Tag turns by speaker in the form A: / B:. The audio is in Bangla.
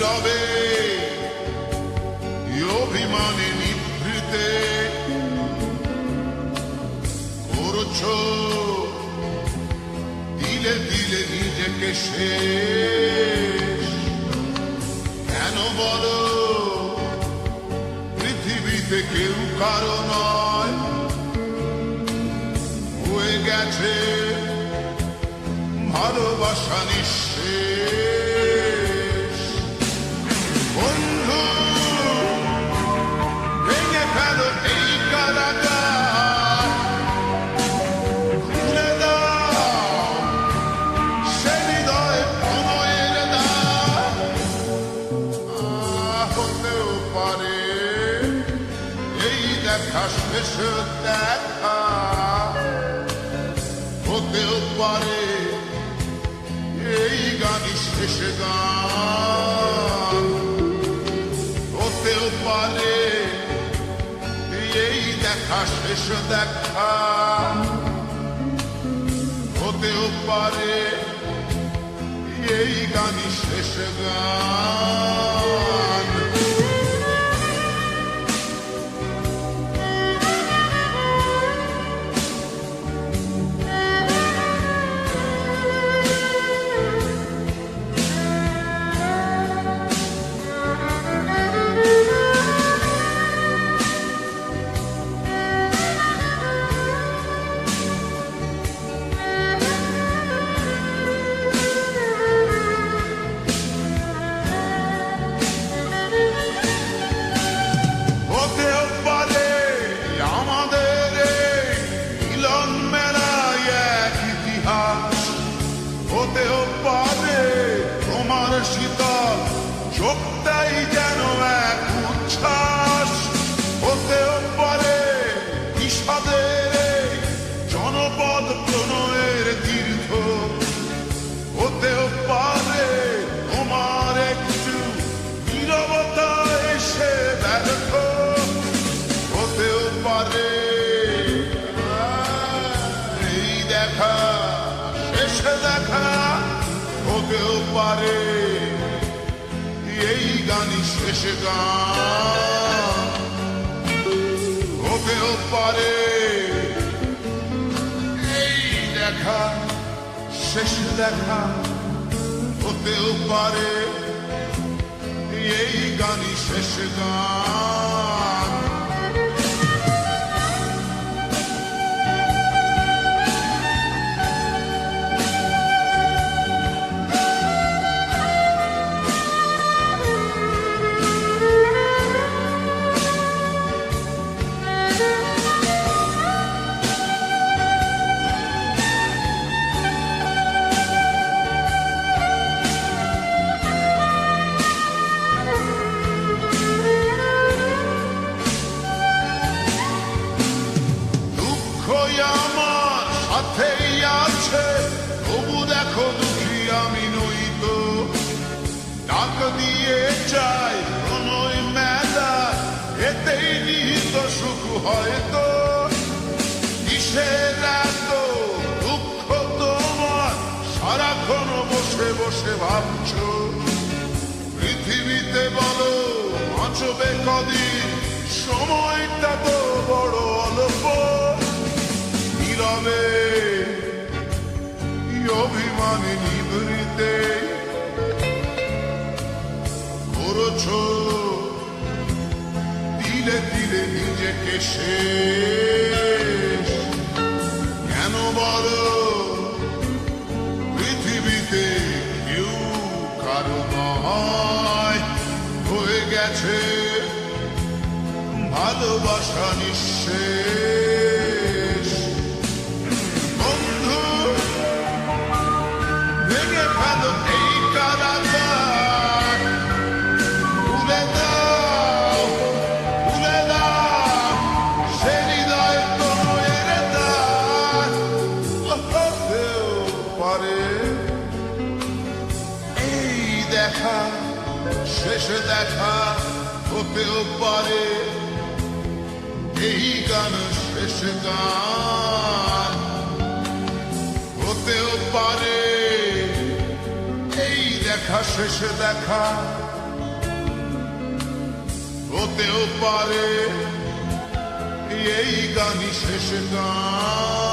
A: নীরবে অভিমানে নিভৃতে করছো দিলে দিলে নিজেকে শেষ। কেন বলো পৃথিবীতে কেউ কারো নয়, হয়ে গেছে ভালোবাসা নিঃশেষ। বন্ধু ভেঙে ফেলো এই কারাগার, খুলে দাও সে হৃদয় প্রণয়ের দ্বার। হতেও পারে এই দেখা শেষ দেখা, হতেও পারে এই গানই শেষ গান, হতেও পারে এই দেখা শেষ দেখা, হতেও পারে এই গানই শেষ গান। হতেও পারে তোমার শীতল চোখটাই যেন এক উচ্ছ্বাস, হতেও পারে বিষাদের জনপদ প্রণয়ের তীর্থ, হতেও পারে তোমার একটু নীরবতা এসে ব্যর্থ, হতেও পারে এই দেখা শেষ দেখা, হতেও পারে এই গানই শেষ গান, হতেও পারে এই দেখা শেষ দেখা, হতেও পারে এই গানই শেষ গান। আমার সাথেই আছে তবু দেখো দুঃখী আমি নই তো, ডাক দিয়ে চাই প্রণয় মেলা এতেই নিহিত সুখ হয়তো। কিসের এত দুঃখ তোমার সারাক্ষণ বসে বসে ভাবছো, পৃথিবীতে বলো বাঁচবে কদিন, সময়টা তো বড় অল্প। নীরবে অভিমানে নিভৃতে করছো দিলে দিলে নিজেকে শেষ। কেন বলো পৃথিবীতে কেউ কারো নয়, হয়ে গেছে ভালোবাসা নিঃশেষ। বন্ধু ভেঙে ফেলো এই কারাগার, খুলে দাও সে হৃদয় প্রণয়ের দ্বার। হতেও পারে এই দেখা শেষ দেখা, হতেও পারে এই গান শেষ গান, হতেও পারে এই দেখা শেষ দেখা, হতেও পারে এই গানই শেষ গান।